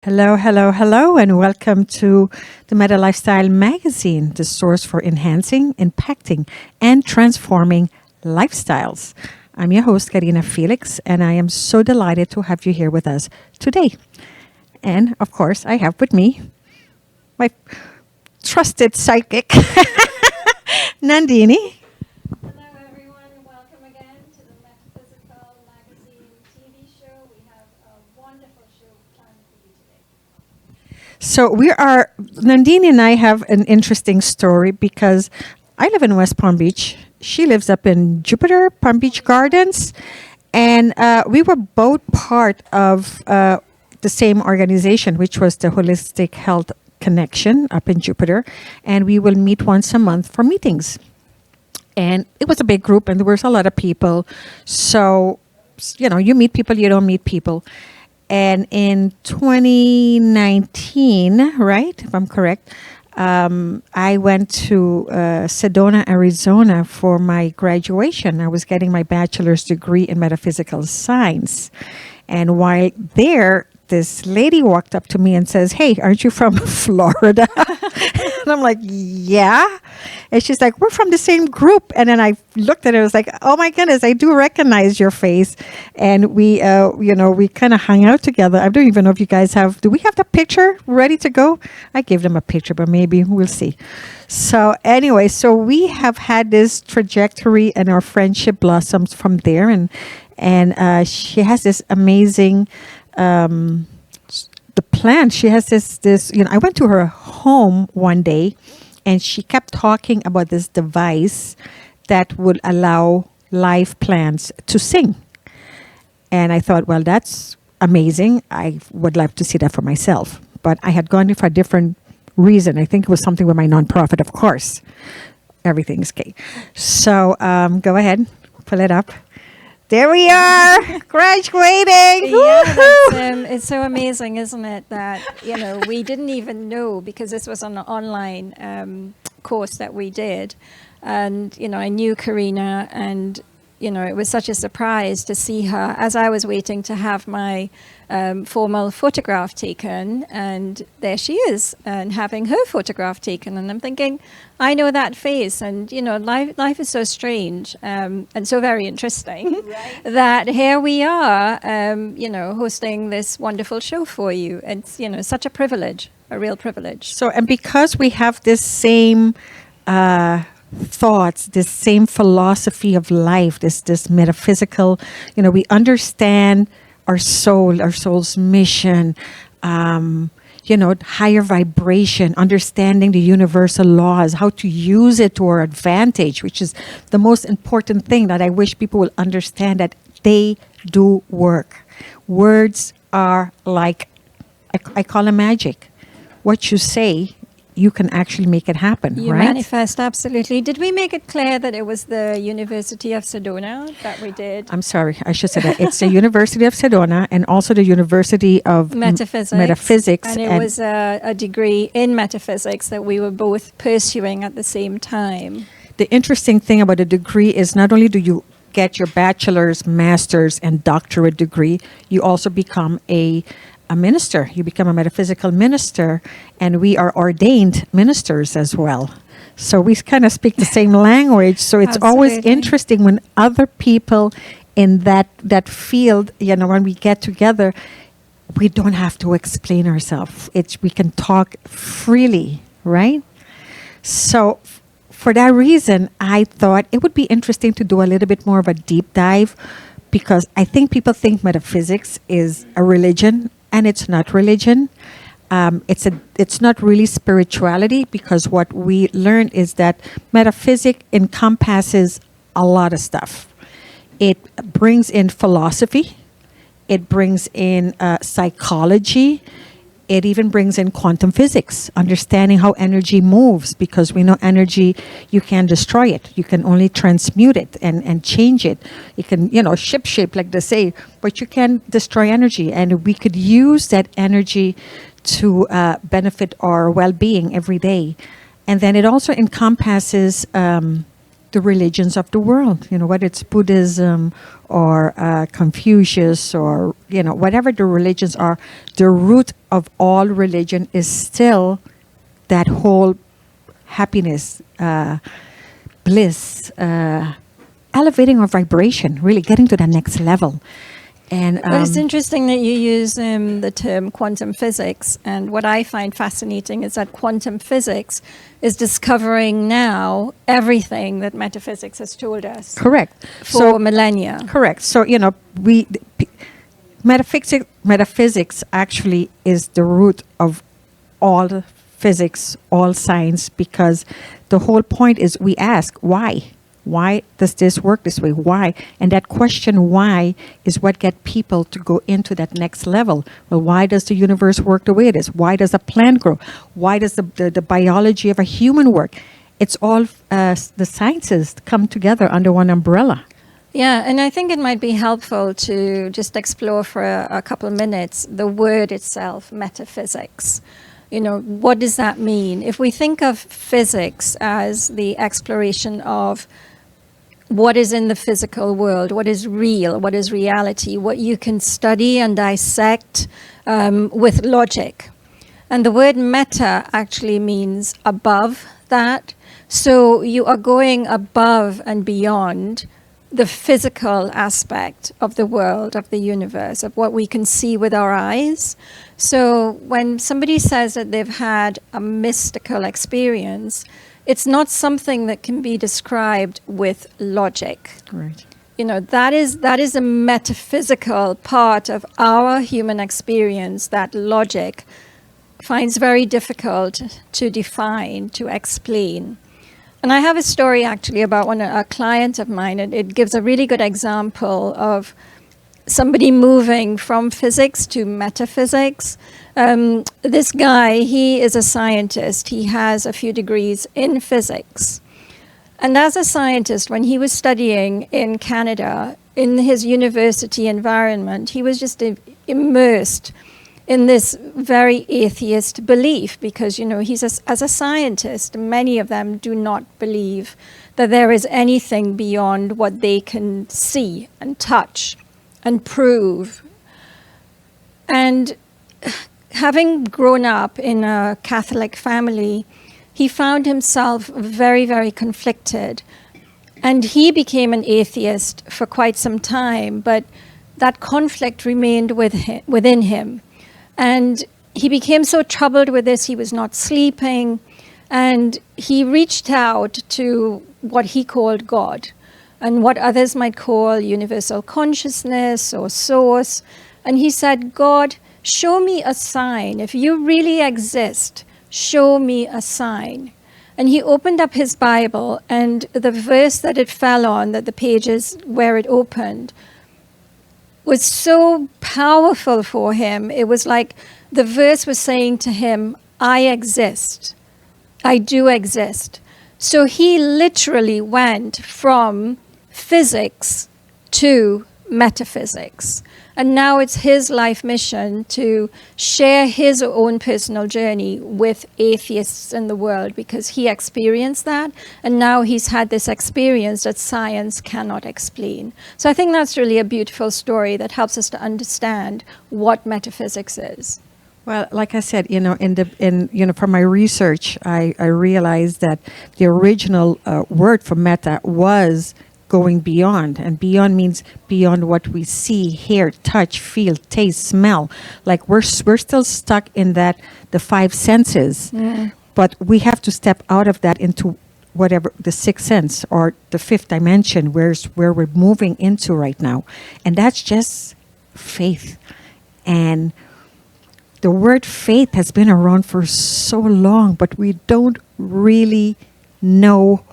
Hello, hello, hello, and welcome to the Meta Lifestyle Magazine, the source for enhancing, impacting, and transforming lifestyles. I'm your host, Karina Felix, and I am so delighted to have you here with us today. And of course, I have with me my trusted psychic, Nandini. Hello, everyone. Welcome again to the Metaphysical Magazine TV show. We have a wonderful show planned for you today. So Nandini and I have an interesting story because I live in West Palm Beach. She lives up in Jupiter, Palm Beach Gardens. And we were both part of the same organization, which was the Holistic Health Connection up in Jupiter. And we will meet once a month for meetings. And it was a big group and there was a lot of people. So, you meet people, you don't meet people. And in 2019, right, if I'm correct, I went to Sedona, Arizona for my graduation. I was getting my bachelor's degree in metaphysical science. And while there, this lady walked up to me and says, "Hey, aren't you from Florida?" And I'm like, "Yeah." And she's like, "We're from the same group." And then I looked at her, I was like, "Oh my goodness, I do recognize your face." And we kind of hung out together. I don't even know if you guys do we have the picture ready to go? I gave them a picture, but maybe we'll see. So anyway, so we have had this trajectory and our friendship blossoms from there. And she has this amazing, the plan. She has this, I went to her home one day and she kept talking about this device that would allow live plants to sing. And I thought, well, that's amazing. I would love to see that for myself. But I had gone for a different reason. I think it was something with my nonprofit, of course. Everything's okay. So go ahead, pull it up. There we are, graduating. Yeah, it's so amazing, isn't it? That we didn't even know because this was an online course that we did, and I knew Karina, and it was such a surprise to see her as I was waiting to have my formal photograph taken, and there she is, and having her photograph taken, and I'm thinking, I know that face, and life is so strange and so very interesting, right? That here we are, hosting this wonderful show for you. It's such a privilege, a real privilege. So, and because we have this same thoughts, this same philosophy of life, this metaphysical, we understand our soul's mission, higher vibration, understanding the universal laws, how to use it to our advantage, which is the most important thing that I wish people will understand, that they do work. Words are like, I call them magic. What you say, you can actually make it happen, you right? Manifest, absolutely. Did we make it clear that it was the University of Sedona that we did? I'm sorry, I should say that. It's the University of Sedona and also the University of Metaphysics. And it was a degree in metaphysics that we were both pursuing at the same time. The interesting thing about a degree is not only do you get your bachelor's, master's, and doctorate degree, you also become a minister. You become a metaphysical minister, and we are ordained ministers as well. So we kind of speak the same language. So it's always interesting when other people in that field, when we get together, we don't have to explain ourselves. We can talk freely, right? So for that reason, I thought it would be interesting to do a little bit more of a deep dive, because I think people think metaphysics is a religion. And it's not religion. It's not really spirituality, because what we learned is that metaphysics encompasses a lot of stuff. It brings in philosophy. It brings in psychology. It even brings in quantum physics, understanding how energy moves, because we know energy, you can't destroy it. You can only transmute it and change it. You can, ship shape, like they say, but you can destroy energy. And we could use that energy to benefit our well-being every day. And then it also encompasses the religions of the world, whether it's Buddhism or Confucius or, whatever the religions are, the root of all religion is still that whole happiness, bliss, elevating our vibration, really getting to the next level. And But it's interesting that you use the term quantum physics. And what I find fascinating is that quantum physics is discovering now everything that metaphysics has told us. correct. For millennia. Correct. So, metaphysics actually is the root of all physics, all science, because the whole point is we ask why. Why does this work this way? Why? And that question why is what get people to go into that next level. Well, why does the universe work the way it is? Why does a plant grow? Why does the biology of a human work? It's all the sciences come together under one umbrella. Yeah, and I think it might be helpful to just explore for a couple of minutes the word itself, metaphysics. What does that mean? If we think of physics as the exploration of what is in the physical world, what is real, what is reality, what you can study and dissect with logic. And the word meta actually means above that. So you are going above and beyond the physical aspect of the world, of the universe, of what we can see with our eyes. So when somebody says that they've had a mystical experience, it's not something that can be described with logic. Right. That is a metaphysical part of our human experience that logic finds very difficult to define, to explain. And I have a story actually about a client of mine. It gives a really good example of somebody moving from physics to metaphysics. This guy, he is a scientist. He has a few degrees in physics. And as a scientist, when he was studying in Canada, in his university environment, he was just immersed in this very atheist belief because, as a scientist, many of them do not believe that there is anything beyond what they can see and touch and prove. And having grown up in a Catholic family, he found himself very, very conflicted. And he became an atheist for quite some time, but that conflict remained within him. And he became so troubled with this, he was not sleeping. And he reached out to what he called God, and what others might call universal consciousness or source. And he said, God, show me a sign. If you really exist, show me a sign. And he opened up his Bible, and the verse that it fell on, that the pages where it opened, was so powerful for him. It was like the verse was saying to him, I exist. I do exist. So he literally went from physics to metaphysics. And now it's his life mission to share his own personal journey with atheists in the world, because he experienced that. And now he's had this experience that science cannot explain. So I think that's really a beautiful story that helps us to understand what metaphysics is. Well, like I said, from my research, I realized that the original word for meta was going beyond, and beyond means beyond what we see, hear, touch, feel, taste, smell. Like we're still stuck in the five senses, but we have to step out of that into whatever the sixth sense or the fifth dimension, where we're moving into right now, and that's just faith. And the word faith has been around for so long, but we don't really know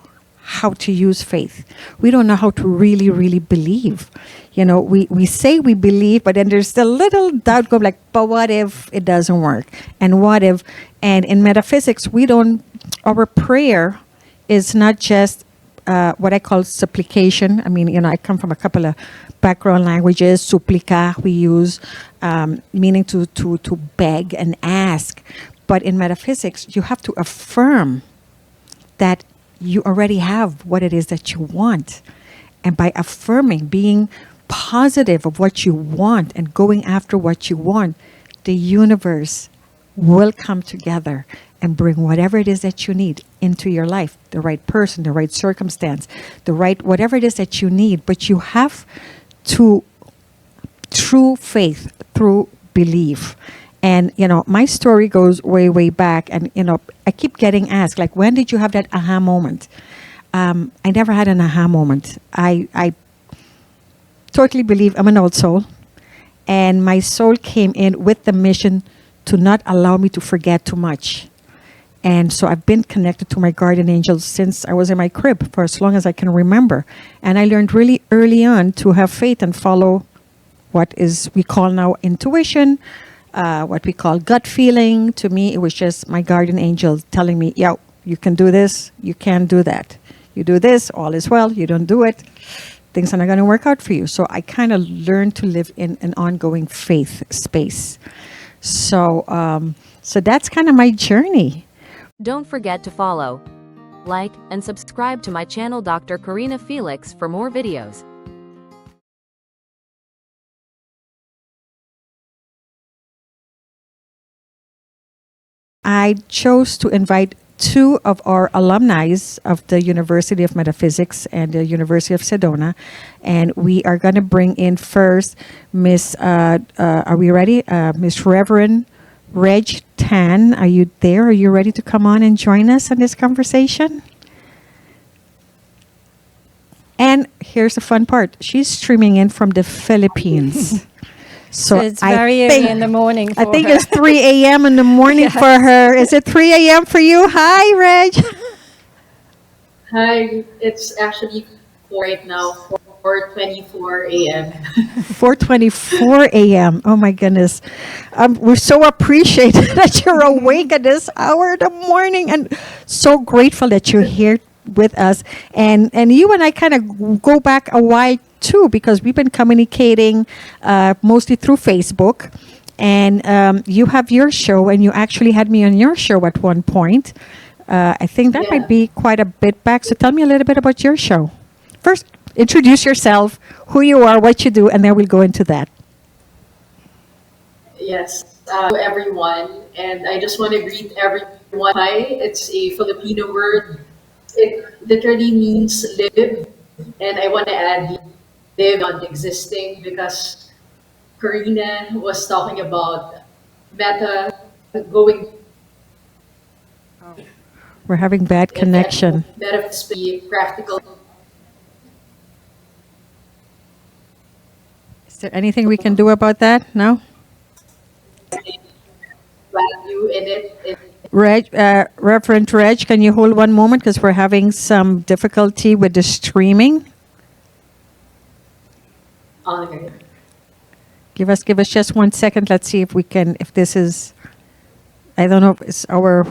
how to use faith. We don't know how to really, really believe. We say we believe, but then there's still little doubt going like, but what if it doesn't work? And what if? And in metaphysics, our prayer is not just what I call supplication. I mean, I come from a couple of background languages. Supplica, we use, meaning to beg and ask. But in metaphysics, you have to affirm that you already have what it is that you want. And by affirming, being positive of what you want and going after what you want, the universe will come together and bring whatever it is that you need into your life, the right person, the right circumstance, the right whatever it is that you need. But you have to, through faith, through belief. And my story goes way, way back. And I keep getting asked, like, when did you have that aha moment? I never had an aha moment. I totally believe I'm an old soul, and my soul came in with the mission to not allow me to forget too much. And so I've been connected to my guardian angels since I was in my crib, for as long as I can remember. And I learned really early on to have faith and follow what is we call now intuition, what we call gut feeling. To me, it was just my guardian angel telling me, yo, you can do this, you can't do that. You do this, all is well. You don't do it, things are not going to work out for you. So I kind of learned to live in an ongoing faith space. So that's kind of my journey. Don't forget to follow, like, and subscribe to my channel Dr. Karina Felix for more videos. I chose to invite two of our alumni of the University of Metaphysics and the University of Sedona. And we are going to bring in first Miss, are we ready? Miss Reverend Reg Tan. Are you there? Are you ready to come on and join us in this conversation? And here's the fun part. She's streaming in from the Philippines. So it's very early in the morning for I think her. it's 3 a.m. in the morning Yes. for her. Is it 3 a.m. for you? Hi, Reg. Hi, it's actually right now, 4:24 a.m. 4:24 a.m. Oh my goodness. We're so appreciated that you're awake at this hour of the morning, and so grateful that you're here with us. And you and I kind of go back a while too, because we've been communicating mostly through Facebook. And you have your show, and you actually had me on your show at one point. I think that might be quite a bit back. So tell me a little bit about your show. First, introduce yourself, who you are, what you do, and then we'll go into that. Yes, everyone, and I just want to greet everyone. Hi, it's a Filipino word. It literally means live, and I want to add live on existing because Karina was talking about meta going We're having bad connection. metaphysical, practical. Is there anything we can do about that? No? Value in it. Reg, Reverend Reg, can you hold one moment because we're having some difficulty with the streaming? Okay. Give us just 1 second. Let's see if we can, if this is, I don't know if it's our,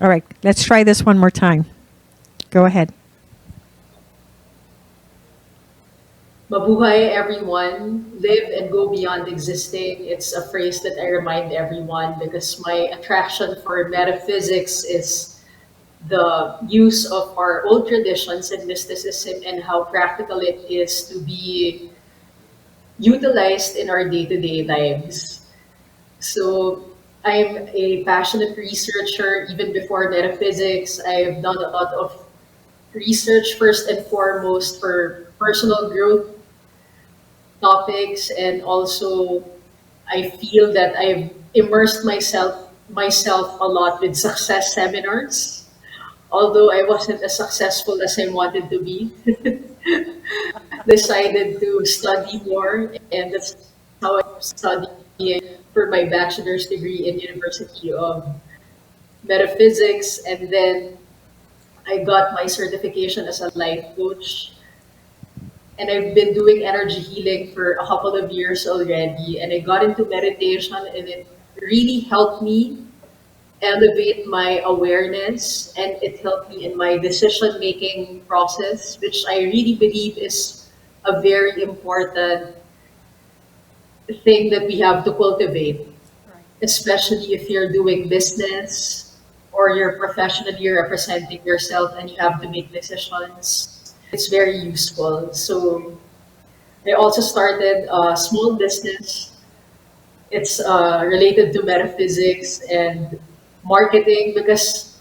all right, let's try this one more time. Go ahead. Mabuhay everyone, live and go beyond existing. It's a phrase that I remind everyone because my attraction for metaphysics is the use of our old traditions and mysticism and how practical it is to be utilized in our day-to-day lives. So I'm a passionate researcher even before metaphysics. I've done a lot of research first and foremost for personal growth topics, and also I feel that I've immersed myself a lot with success seminars, although I wasn't as successful as I wanted to be. Decided to study more, and that's how I studied for my bachelor's degree in University of Metaphysics, and then I got my certification as a life coach. And I've been doing energy healing for a couple of years already. And I got into meditation, and it really helped me elevate my awareness, and it helped me in my decision making process, which I really believe is a very important thing that we have to cultivate, especially if you're doing business or you're professionally representing yourself and you have to make decisions, it's very useful. So I also started a small business. It's related to metaphysics and marketing because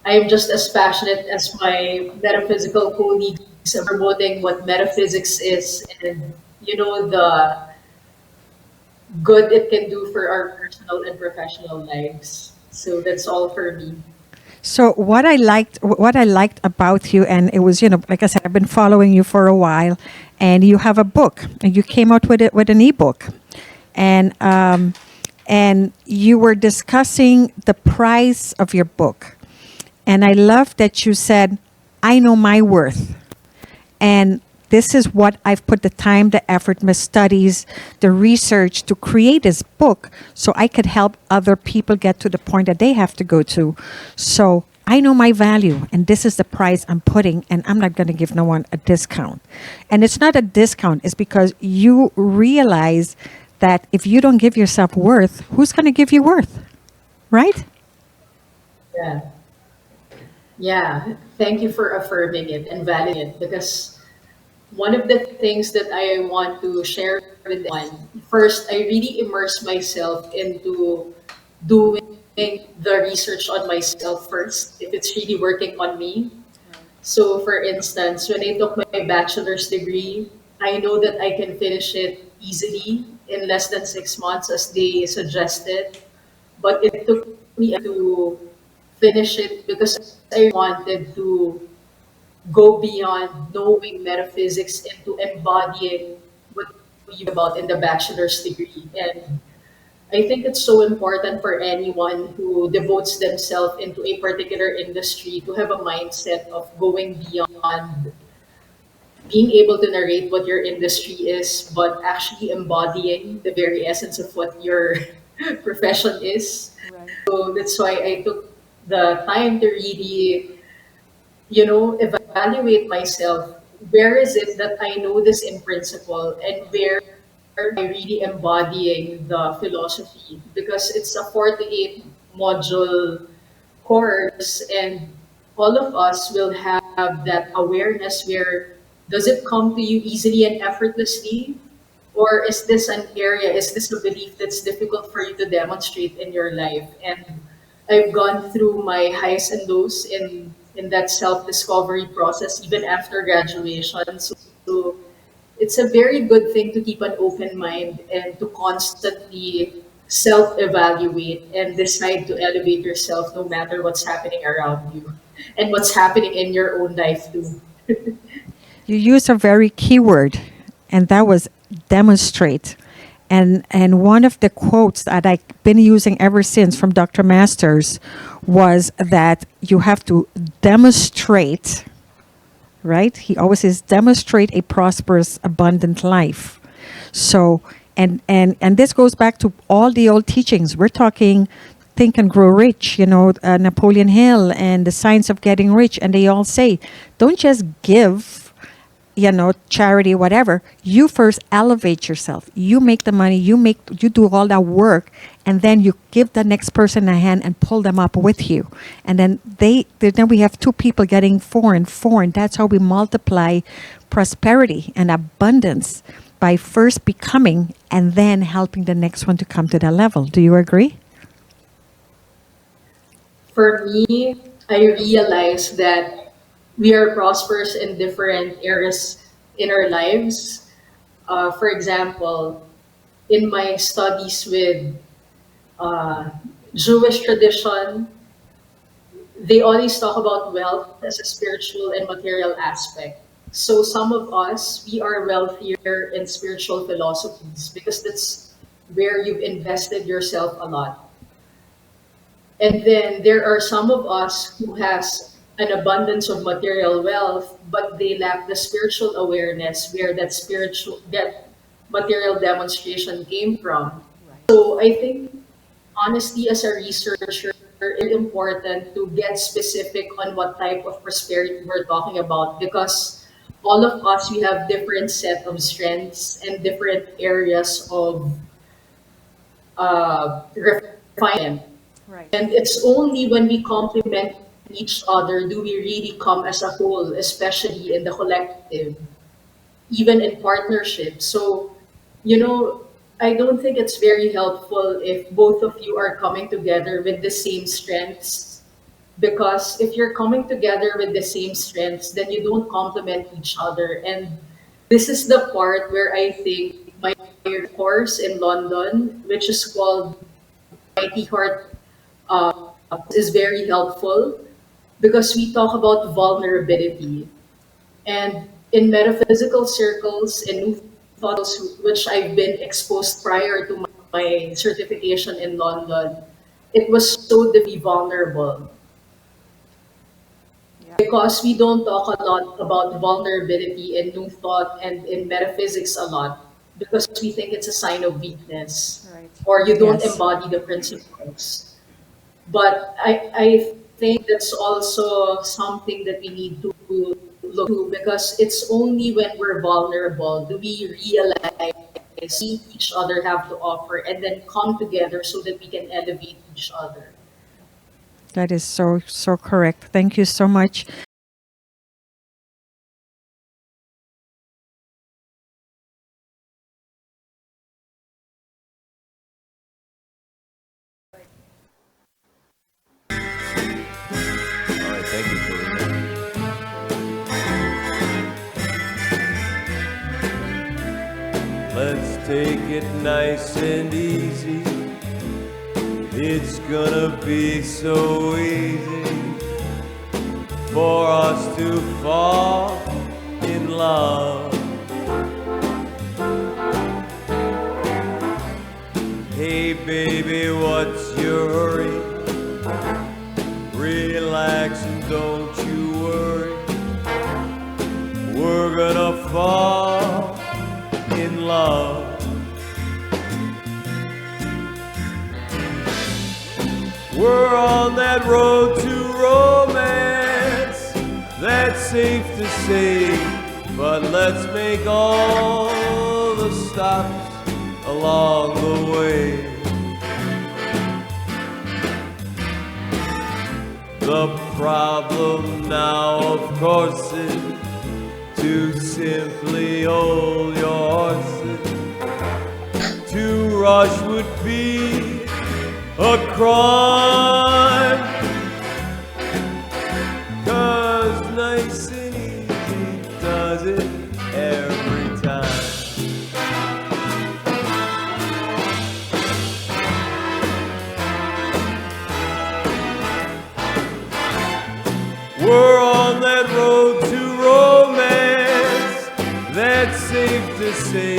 I'm just as passionate as my metaphysical colleagues promoting what metaphysics is and the good it can do for our personal and professional lives. So that's all for me. So what I liked about you, and it was, like I said, I've been following you for a while, and you have a book, and you came out with it with an ebook, and you were discussing the price of your book, and I love that you said, "I know my worth." And this is what I've put the time, the effort, my studies, the research to create this book so I could help other people get to the point that they have to go to. So I know my value, and this is the price I'm putting, and I'm not going to give no one a discount. And it's not a discount, it's because you realize that if you don't give yourself worth, who's going to give you worth? Right? Yeah. Yeah. Thank you for affirming it and validating it because one of the things that I want to share with everyone, first, I really immerse myself into doing the research on myself first, if it's really working on me. So, for instance, when I took my bachelor's degree, I know that I can finish it easily in less than 6 months, as they suggested. But it took me to finish it because I wanted to go beyond knowing metaphysics into embodying what you about in the bachelor's degree. And I think it's so important for anyone who devotes themselves into a particular industry to have a mindset of going beyond being able to narrate what your industry is, but actually embodying the very essence of what your profession is. So that's why I took the time to really, evaluate myself. Where is it that I know this in principle and where am I really embodying the philosophy? Because it's a 48 module course and all of us will have that awareness where does it come to you easily and effortlessly? Or is this an area, is this a belief that's difficult for you to demonstrate in your life? And I've gone through my highs and lows in that self-discovery process even after graduation. So it's a very good thing to keep an open mind and to constantly self-evaluate and decide to elevate yourself no matter what's happening around you and what's happening in your own life too. You used a very key word, and that was demonstrate. And one of the quotes that I've been using ever since from Dr. Masters was that you have to demonstrate, right? He always says demonstrate a prosperous, abundant life. So and this goes back to all the old teachings. We're talking Think and Grow Rich, Napoleon Hill and the Science of Getting Rich, and they all say, don't just give, charity, whatever. You first elevate yourself. You make the money. You do all that work, and then you give the next person a hand and pull them up with you. And then then we have two people getting four and four, and that's how we multiply prosperity and abundance by first becoming and then helping the next one to come to that level. Do you agree? For me, I realize that we are prosperous in different areas in our lives. For example, in my studies with uh, Jewish tradition, they always talk about wealth as a spiritual and material aspect. So some of us, we are wealthier in spiritual philosophies because that's where you've invested yourself a lot. And then there are some of us who has an abundance of material wealth, but they lack the spiritual awareness where that material demonstration came from. So I think honestly, as a researcher, it's important to get specific on what type of prosperity we're talking about because all of us we have different set of strengths and different areas of refinement. Right. And it's only when we complement each other do we really come as a whole, especially in the collective, even in partnership. So, you know, I don't think it's very helpful if both of you are coming together with the same strengths. Because if you're coming together with the same strengths, then you don't complement each other. And this is the part where I think my course in London, which is called Mighty Heart, is very helpful because we talk about vulnerability. And in metaphysical circles and new thoughts, which I've been exposed prior to my certification in London, it was so to be vulnerable Yeah. because we don't talk a lot about vulnerability in new thought and in metaphysics a lot because we think it's a sign of weakness Right. or you don't Yes. embody the principles. But I think that's also something that we need to look to because it's only when we're vulnerable do we realize see each other have to offer and then come together so that we can elevate each other. That is so correct. Thank you so much. All right, thank you, Karina. Let's take it nice and easy. It's gonna be so easy for us to fall in love. Hey baby, what's your hurry? Relax and don't you worry. We're gonna fall in love. We're on that road to romance, that's safe to say, but let's make all the stops along the way. The problem now, of course, is to simply hold your horses. To rush would be a crime, 'cause nice and easy does it every time. We're on that road to romance, that's safe to say,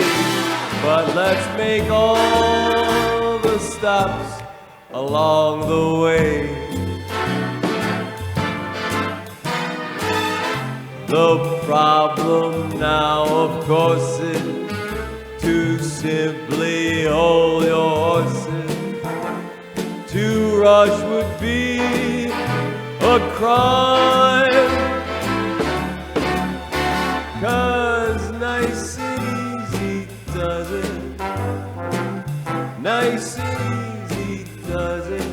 but let's make all the stops along the way. The problem now, of course, is to simply hold your horses. To rush would be a crime, 'cause nice and easy does it. Nice and easy does it.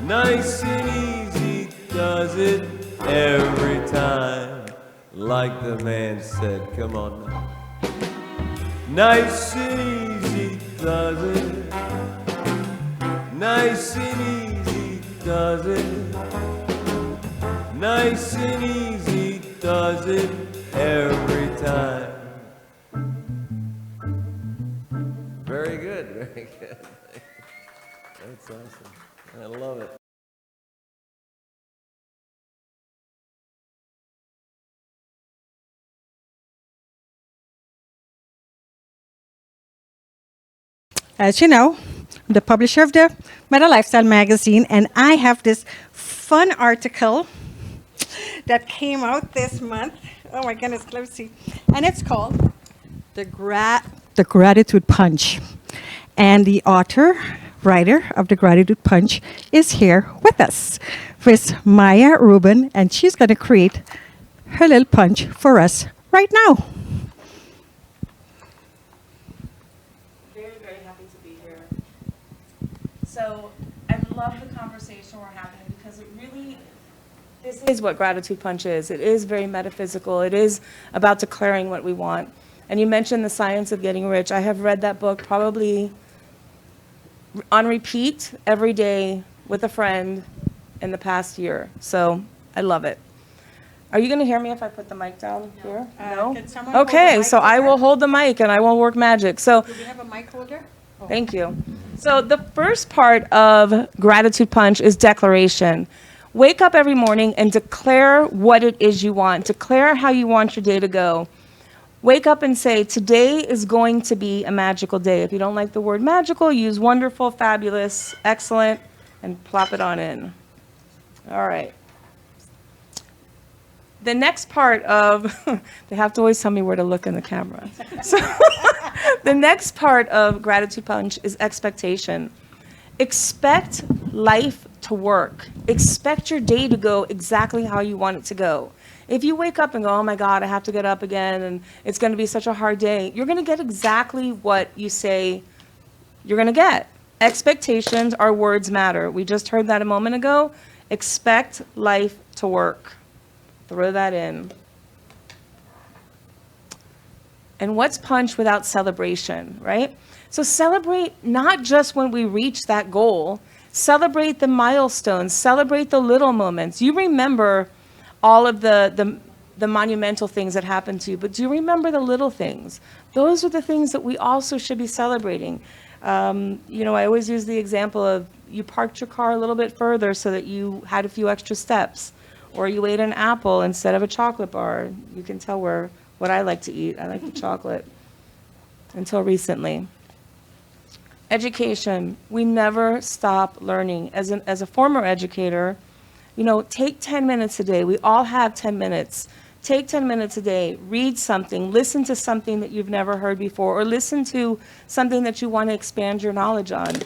Nice and easy does it every time. Like the man said, come on now. Nice and easy does it. Nice and easy does it. Nice and easy does it every time. Very good, very good. That's awesome. I love it. As you know, I'm the publisher of the Meta Lifestyle magazine, and I have this fun article that came out this month. Oh my goodness, let's see. And it's called The Gratitude Punch. And the writer of The Gratitude Punch is here with us, Miss Maya Rubin, and she's going to create her little punch for us right now. Very, very happy to be here. So I love the conversation we're having because it really, this is what Gratitude Punch is. It is very metaphysical. It is about declaring what we want. And you mentioned The Science of Getting Rich. I have read that book probably on repeat every day with a friend in the past year. So I love it. Are you going to hear me if I put the mic down here? No? Can someone hold the Okay, mic so I holder? will hold the mic and I will work magic. So Do we have a mic holder? Oh. thank you. So the first part of Gratitude Punch is declaration. Wake up every morning and declare what it is you want. Declare how you want your day to go. Wake up and say, today is going to be a magical day. If you don't like the word magical, use wonderful, fabulous, excellent, and plop it on in. All right. The next part of, they have to always tell me where to look in the camera. So the next part of Gratitude Punch is expectation. Expect life to work. Expect your day to go exactly how you want it to go. If you wake up and go, oh my God, I have to get up again, and it's going to be such a hard day, you're going to get exactly what you say you're going to get. Expectations, our words matter. We just heard that a moment ago. Expect life to work. Throw that in. And what's punch without celebration, right? So celebrate not just when we reach that goal, celebrate the milestones, celebrate the little moments. You remember all of the monumental things that happened to you, but do you remember the little things? Those are the things that we also should be celebrating. You know, I always use the example of you parked your car a little bit further so that you had a few extra steps, or you ate an apple instead of a chocolate bar. You can tell what I like to eat. I like the chocolate, until recently. Education, we never stop learning. As a former educator, you know, take 10 minutes a day. We all have 10 minutes. Take 10 minutes a day, read something, listen to something that you've never heard before, or listen to something that you want to expand your knowledge on.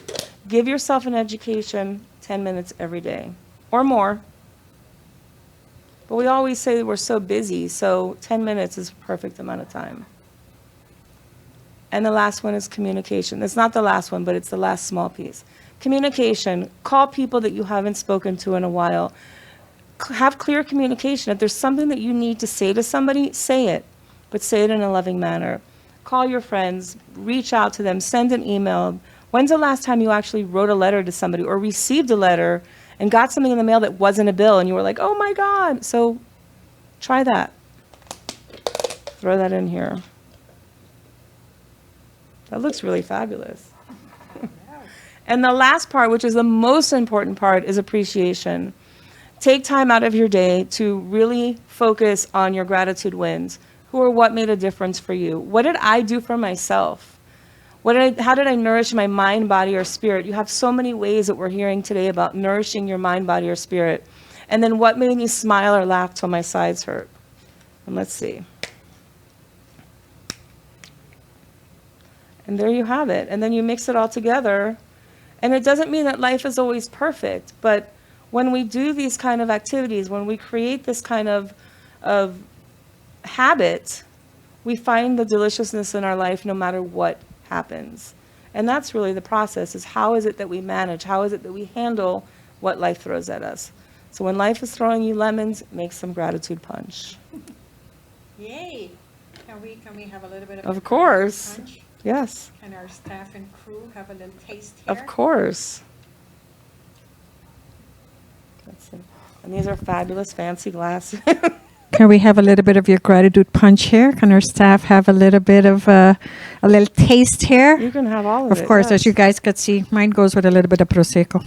Give yourself an education 10 minutes every day, or more. But we always say that we're so busy, so 10 minutes is a perfect amount of time. And the last one is communication. It's not the last one, but it's the last small piece. Communication. Call people that you haven't spoken to in a while. Have clear communication. If there's something that you need to say to somebody, say it, but say it in a loving manner. Call your friends, reach out to them, send an email. When's the last time you actually wrote a letter to somebody or received a letter and got something in the mail that wasn't a bill and you were like, oh my God? So try that. Throw that in here. That looks really fabulous. And the last part, which is the most important part, is appreciation. Take time out of your day to really focus on your gratitude wins. Who or what made a difference for you? What did I do for myself? How did I nourish my mind, body, or spirit? You have so many ways that we're hearing today about nourishing your mind, body, or spirit. And then what made me smile or laugh till my sides hurt? And let's see. And there you have it. And then you mix it all together. And it doesn't mean that life is always perfect, but when we do these kind of activities, when we create this kind of habit, we find the deliciousness in our life no matter what happens. And that's really the process, is how is it that we manage? How is it that we handle what life throws at us? So when life is throwing you lemons, make some gratitude punch. Yay! Can we have a little bit Of course. punch? Yes. Can our staff and crew have a little taste here? Of course. That's it. And these are fabulous, fancy glasses. Can we have a little bit of your gratitude punch here? Can our staff have a little bit of a little taste here? You can have all of it. Of course, yes. as you guys could see, mine goes with a little bit of Prosecco.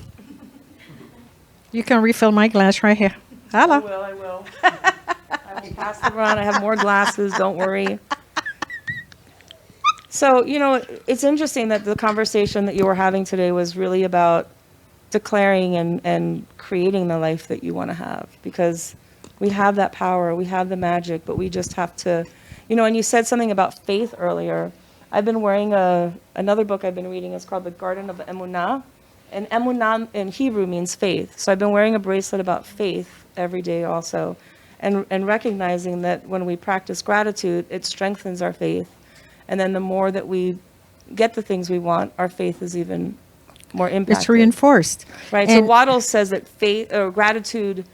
You can refill my glass right here. Hello. I will. I will pass them around. I have more glasses, don't worry. So, you know, it's interesting that the conversation that you were having today was really about declaring and creating the life that you want to have, because we have that power, we have the magic, but we just have to, you know, and you said something about faith earlier. I've been wearing another book I've been reading. It's called The Garden of Emunah, and Emunah in Hebrew means faith. So I've been wearing a bracelet about faith every day also, and recognizing that when we practice gratitude, it strengthens our faith. And then the more that we get the things we want, our faith is even more impacted. It's reinforced. Right. And So Waddle says that faith or gratitude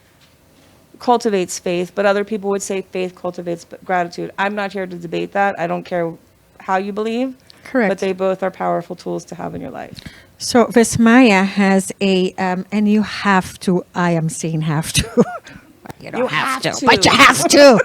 cultivates faith, but other people would say faith cultivates gratitude. I'm not here to debate that. I don't care how you believe. Correct. But they both are powerful tools to have in your life. So Vismaya has a, and you have to, I am saying have to. You don't have to, but you have to.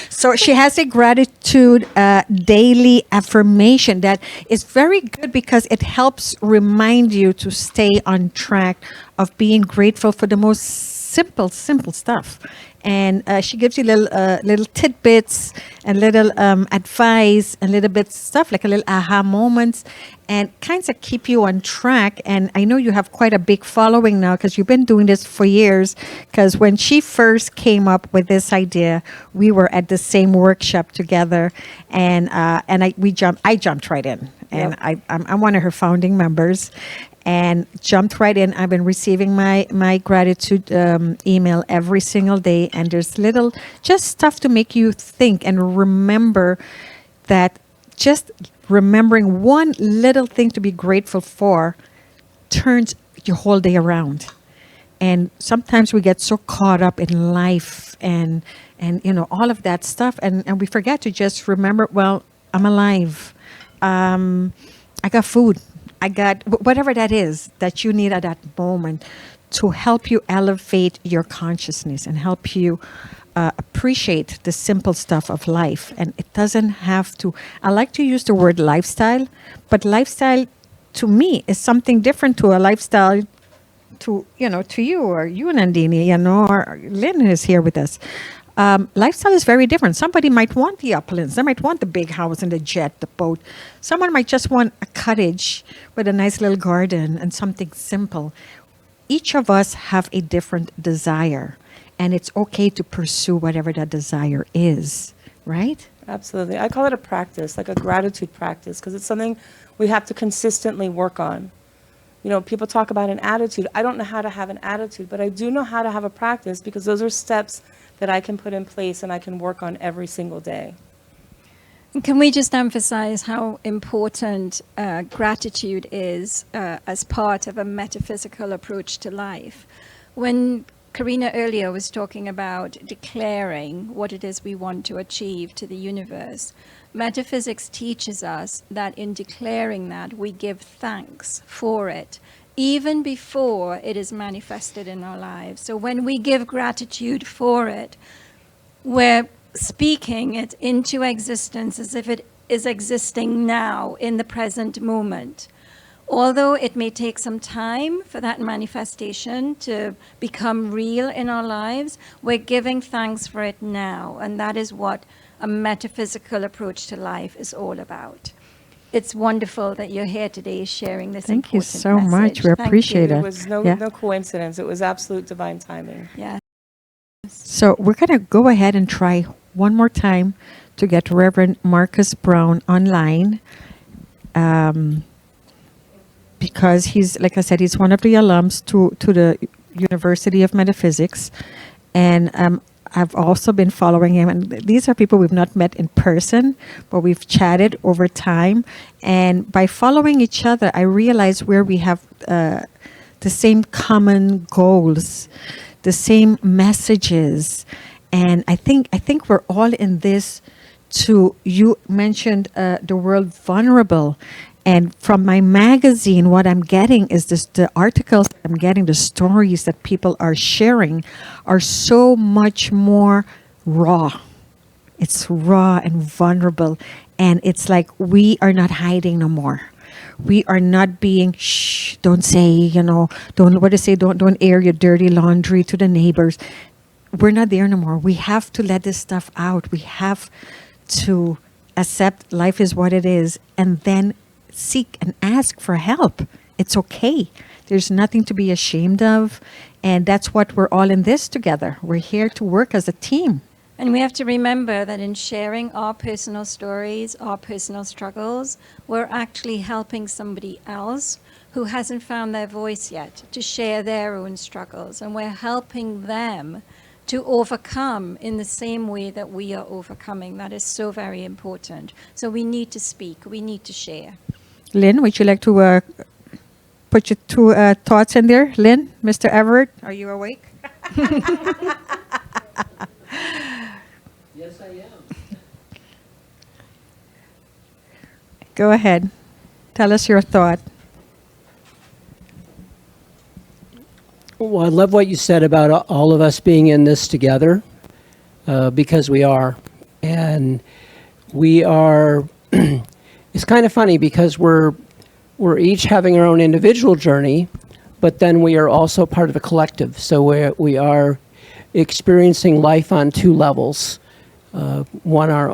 So she has a gratitude daily affirmation that is very good because it helps remind you to stay on track of being grateful for the most simple stuff. And she gives you little tidbits and little advice and little bit stuff like a little aha moments and kinds of keep you on track. And I know you have quite a big following now because you've been doing this for years. Because when she first came up with this idea, we were at the same workshop together, and I jumped right in, and Yep. I'm one of her founding members. And jumped right in. I've been receiving my gratitude email every single day. And there's little just stuff to make you think and remember that just remembering one little thing to be grateful for turns your whole day around. And sometimes we get so caught up in life and all of that stuff. And we forget to just remember, well, I'm alive. I got food. I got whatever that is that you need at that moment to help you elevate your consciousness and help you appreciate the simple stuff of life. And it doesn't have to, I like to use the word lifestyle, but lifestyle to me is something different to a lifestyle to you or you, Nandini, or Lynn is here with us. Lifestyle is very different. Somebody might want the opulence. They might want the big house and the jet, the boat. Someone might just want a cottage with a nice little garden and something simple. Each of us have a different desire, and it's okay to pursue whatever that desire is, right? Absolutely. I call it a practice, like a gratitude practice, because it's something we have to consistently work on. People talk about an attitude. I don't know how to have an attitude, but I do know how to have a practice because those are steps that I can put in place and I can work on every single day. Can we just emphasize how important gratitude is as part of a metaphysical approach to life? When Karina earlier was talking about declaring what it is we want to achieve to the universe, metaphysics teaches us that in declaring that, we give thanks for it, even before it is manifested in our lives. So when we give gratitude for it, we're speaking it into existence as if it is existing now in the present moment. Although it may take some time for that manifestation to become real in our lives, we're giving thanks for it now. And that is what a metaphysical approach to life is all about. It's wonderful that you're here today sharing this Thank you important so much. message. We Thank appreciate you. it. It was no coincidence. It was absolute divine timing. Yeah. So we're going to go ahead and try one more time to get Reverend Marcus Brown online. Because he's, like I said, he's one of the alums to the University of Metaphysics. And I've also been following him. And these are people we've not met in person, but we've chatted over time. And by following each other, I realize where we have the same common goals, the same messages. And I think we're all in this you mentioned the word vulnerable. And from my magazine, what I'm getting is the articles I'm getting, the stories that people are sharing are so much more raw. It's raw and vulnerable. And it's like we are not hiding no more. We are not being, shh, don't say, don't air your dirty laundry to the neighbors. We're not there no more. We have to let this stuff out. We have to accept life is what it is and then seek and ask for help. It's okay. There's nothing to be ashamed of. And that's what we're all in this together. We're here to work as a team. And we have to remember that in sharing our personal stories, our personal struggles, we're actually helping somebody else who hasn't found their voice yet to share their own struggles. And we're helping them to overcome in the same way that we are overcoming. That is so very important. So we need to speak. We need to share. Lynn, would you like to put your two thoughts in there. Lynn, Mr. Everett, are you awake? Yes, I am. Go ahead. Tell us your thought. Well, I love what you said about all of us being in this together, because we are. And we are, it's kind of funny because we're each having our own individual journey, but then we are also part of a collective. So we are experiencing life on two levels. One, our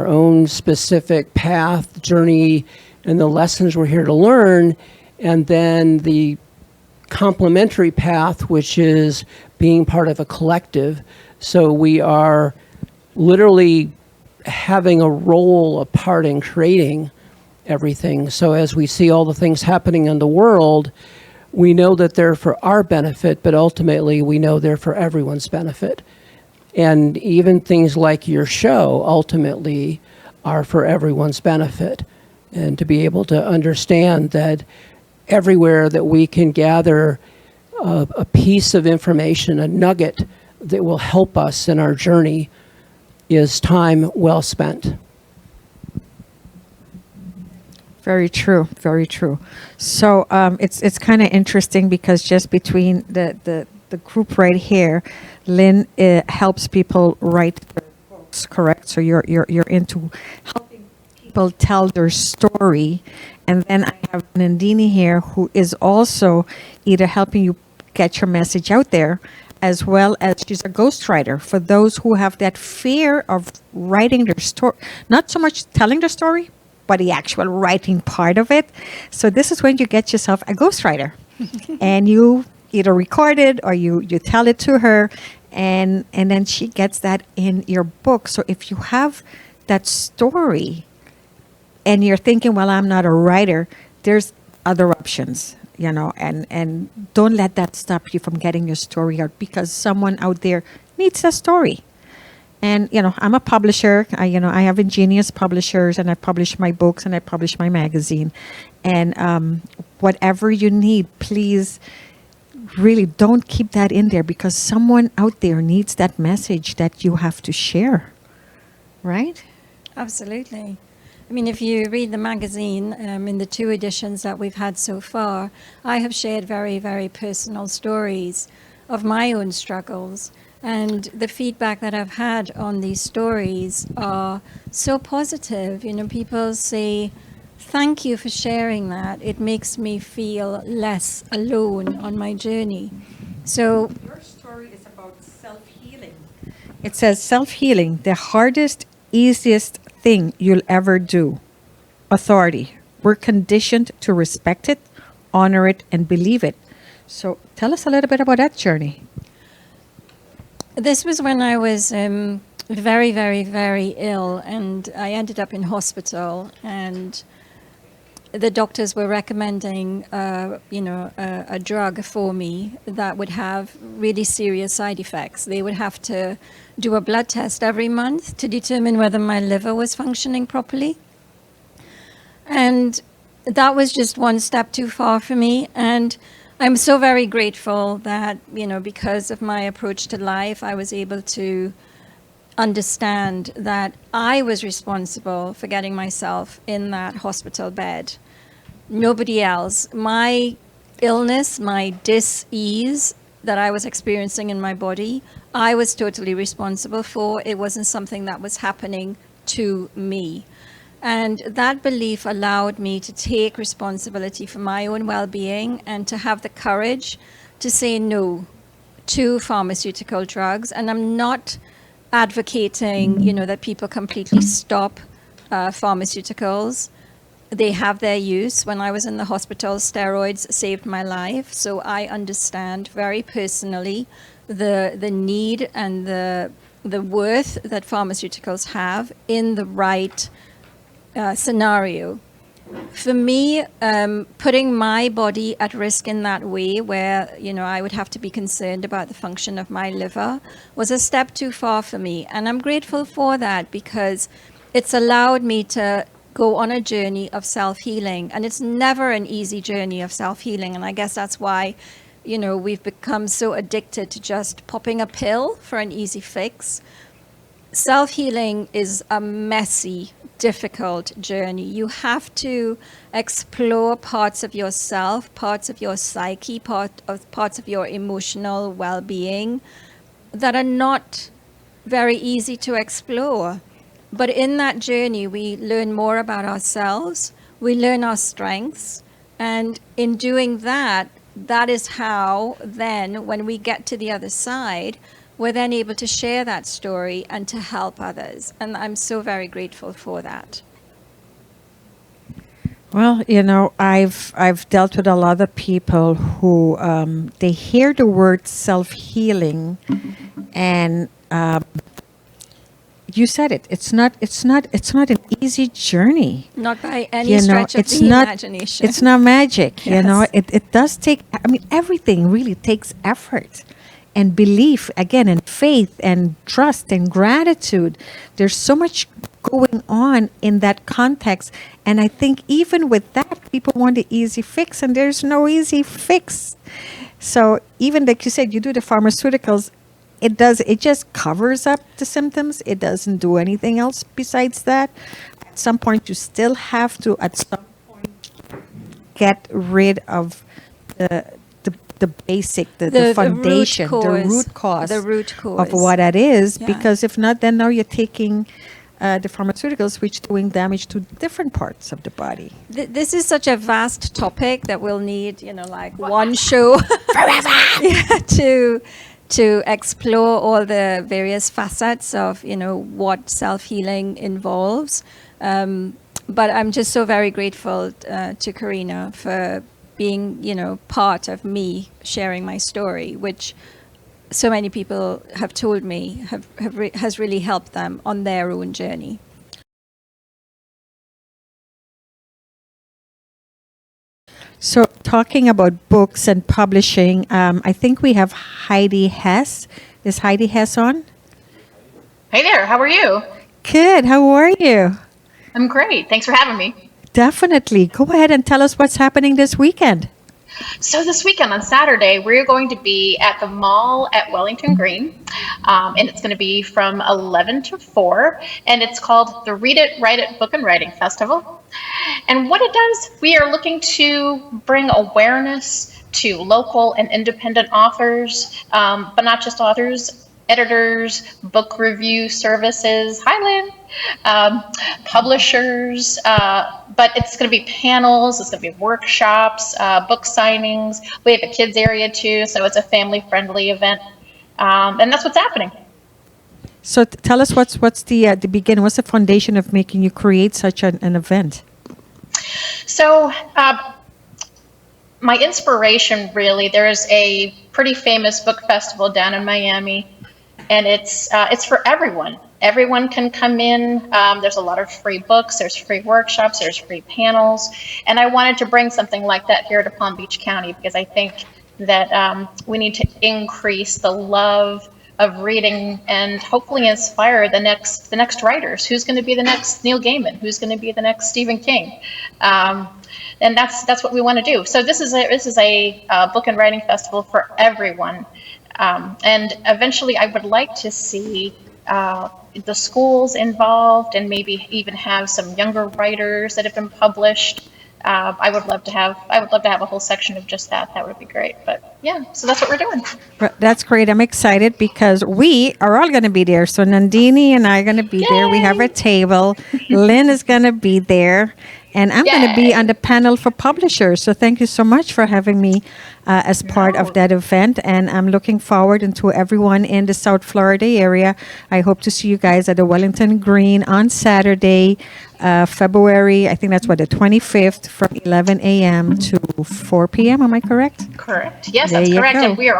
own specific path, journey, and the lessons we're here to learn, and then the complementary path, which is being part of a collective. So we are literally having a role, a part in creating everything. So as we see all the things happening in the world, we know that they're for our benefit, but ultimately we know they're for everyone's benefit. And even things like your show ultimately are for everyone's benefit. And to be able to understand that everywhere that we can gather a piece of information, a nugget that will help us in our journey, is time well spent. Very true. Very true. So it's kind of interesting because just between the group right here, Lynn helps people write their books, correct? So you're into helping people tell their story. And then I have Nandini here, who is also either helping you get your message out there, as well as she's a ghostwriter for those who have that fear of writing their story, not so much telling the story, but the actual writing part of it. So this is when you get yourself a ghostwriter, and you either record it or you tell it to her, and then she gets that in your book. So if you have that story and you're thinking, well, I'm not a writer, there's other options, and don't let that stop you from getting your story out, because someone out there needs a story. And, I'm a publisher. I have Ingenious Publishers, and I publish my books and I publish my magazine. And whatever you need, please really don't keep that in there, because someone out there needs that message that you have to share. Right? Absolutely. I mean, if you read the magazine, in the 2 editions that we've had so far, I have shared very, very personal stories of my own struggles. And the feedback that I've had on these stories are so positive. People say, thank you for sharing that. It makes me feel less alone on my journey. So your story is about self-healing. It says self-healing, the hardest, easiest thing you'll ever do. Authority. We're conditioned to respect it, honor it, and believe it. So tell us a little bit about that journey. this was when I was very, very, very ill, and I ended up in hospital, and the doctors were recommending, a drug for me that would have really serious side effects. They would have to do a blood test every month to determine whether my liver was functioning properly. And that was just one step too far for me. And I'm so very grateful that, because of my approach to life, I was able to understand that I was responsible for getting myself in that hospital bed. Nobody else. My illness, my dis-ease that I was experiencing in my body, I was totally responsible for. It wasn't something that was happening to me. And that belief allowed me to take responsibility for my own well-being and to have the courage to say no to pharmaceutical drugs. And I'm not advocating, that people completely stop pharmaceuticals. They have their use. When I was in the hospital, steroids saved my life. So I understand very personally the need and the worth that pharmaceuticals have in the right scenario. For me, putting my body at risk in that way, where I would have to be concerned about the function of my liver, was a step too far for me. And I'm grateful for that, because it's allowed me to go on a journey of self-healing. And it's never an easy journey of self-healing. And I guess that's why, we've become so addicted to just popping a pill for an easy fix. Self-healing is a messy, difficult journey. You have to explore parts of yourself, parts of your psyche, parts of your emotional well-being that are not very easy to explore. But in that journey, we learn more about ourselves, we learn our strengths, and in doing that, that is how then, when we get to the other side, we're then able to share that story and to help others. And I'm so very grateful for that. Well, I've dealt with a lot of people who they hear the word self-healing, and you said it. It's not an easy journey. Not by any stretch of the imagination. It's not magic. Yes. It does take. I mean, everything really takes effort and belief, again, and faith and trust and gratitude. There's so much going on in that context, and I think even with that, people want the easy fix, and there's no easy fix. So even like you said, you do the pharmaceuticals. It just covers up the symptoms. It doesn't do anything else besides that. At some point, you still have to, get rid of the basic, the foundation, the root cause of what that is. Yeah. Because if not, then now you're taking the pharmaceuticals, which doing damage to different parts of the body. This is such a vast topic that we'll need, like one show forever to explore all the various facets of, what self-healing involves. But I'm just so very grateful to Karina for being, part of me sharing my story, which so many people have told me has really helped them on their own journey. So talking about books and publishing, I think we have Heidi Hess. Is Heidi Hess on? Hey there, how are you? Good. How are you? I'm great. Thanks for having me. Definitely. Go ahead and tell us what's happening this weekend. So this weekend on Saturday, we're going to be at the mall at Wellington Green, and it's going to be from 11 to 4, and it's called the Read It, Write It Book and Writing Festival. And what it does, we are looking to bring awareness to local and independent authors, but not just authors, editors, book review services, Highland, publishers, but it's going to be panels, it's going to be workshops, book signings. We have a kids area too, so it's a family-friendly event, and that's what's happening. So tell us what's the beginning, what's the foundation of making you create such an event? So my inspiration, really, there's a pretty famous book festival down in Miami, and it's for everyone. Everyone can come in. There's a lot of free books, there's free workshops, there's free panels, and I wanted to bring something like that here to Palm Beach County because I think that we need to increase the love of reading and hopefully inspire the next writers. Who's going to be the next Neil Gaiman? Who's going to be the next Stephen King? And that's what we want to do. So this is a book and writing festival for everyone. And eventually I would like to see the schools involved and maybe even have some younger writers that have been published. I would love to have a whole section of just that. That would be great. But yeah, so that's what we're doing. That's great. I'm excited because we are all going to be there. So Nandini and I are going to be there. We have a table. Lynn is going to be there. And I'm going to be on the panel for publishers. So thank you so much for having me as part of that event. And I'm looking forward to everyone in the South Florida area. I hope to see you guys at the Wellington Green on Saturday, February, I think that's the 25th from 11 a.m. to 4 p.m. Am I correct? Correct. Yes, There that's you correct. go. And we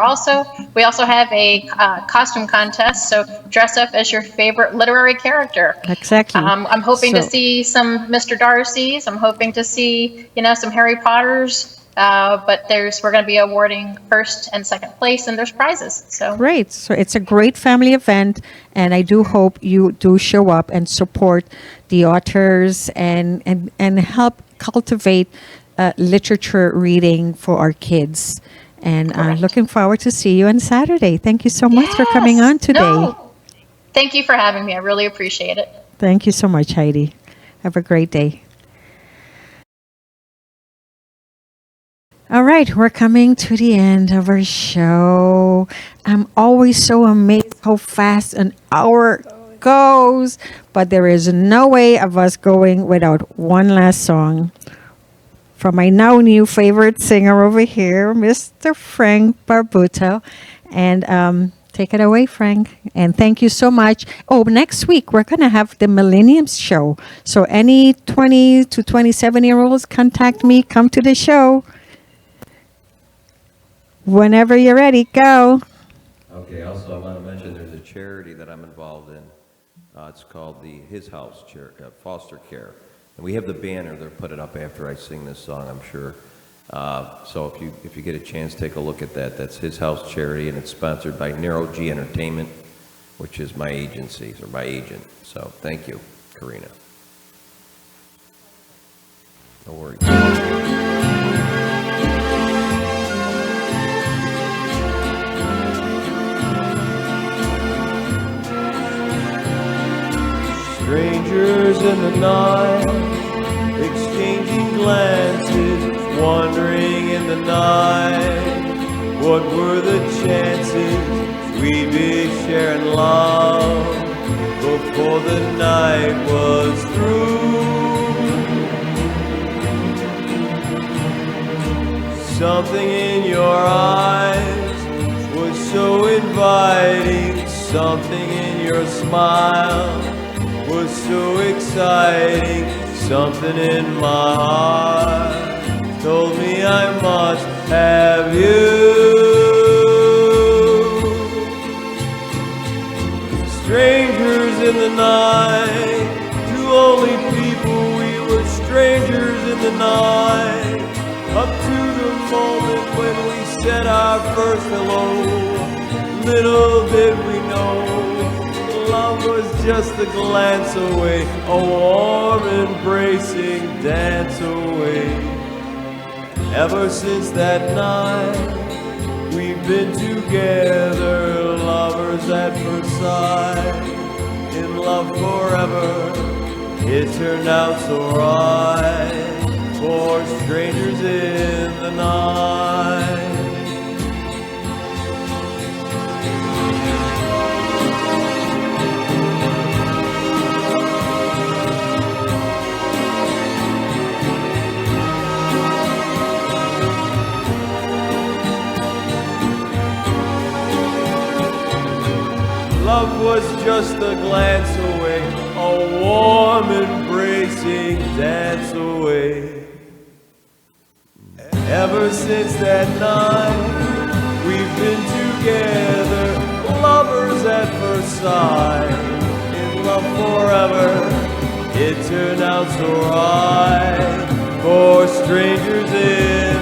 also have a costume contest. So dress up as your favorite literary character. Exactly. I'm hoping to So- see some Mr. Darcy's. I'm hoping to see, some Harry Potters. But we're going to be awarding first and second place, and there's prizes. So Great. So it's a great family event, and I do hope you do show up and support the authors and help cultivate literature reading for our kids. And looking forward to see you on Saturday. Thank you so much for coming on today. No, thank you for having me. I really appreciate it. Thank you so much, Heidi. Have a great day. All right, we're coming to the end of our show. I'm always so amazed how fast an hour goes, but there is no way of us going without one last song from my now new favorite singer over here, Mr. Frank Barbuto. And take it away, Frank. And thank you so much. Oh, next week we're going to have the Millenniums show. So any 20 to 27-year-olds, contact me, come to the show. Whenever you're ready, go. Okay, also I want to mention there's a charity that I'm involved in. It's called the His House Foster Care. And we have the banner. They'll put it up after I sing this song, I'm sure. So if you get a chance, take a look at that. That's His House Charity, and it's sponsored by Narrow G Entertainment, which is my agency, or my agent. So thank you, Karina. No worries. Strangers in the night, exchanging glances, wandering in the night. What were the chances we'd be sharing love before the night was through? Something in your eyes was so inviting, something in your smile was so exciting, something in my heart told me I must have you. Strangers in the night, two only people, we were strangers in the night, up to the moment when we said our first hello. Little did we know love was just a glance away, a warm embracing dance away. Ever since that night, we've been together, lovers at first sight, in love forever. It turned out so right, for strangers in the night. Love was just a glance away, a warm embracing dance away. Ever since that night, we've been together, lovers at first sight, in love forever. It turned out so right, for strangers in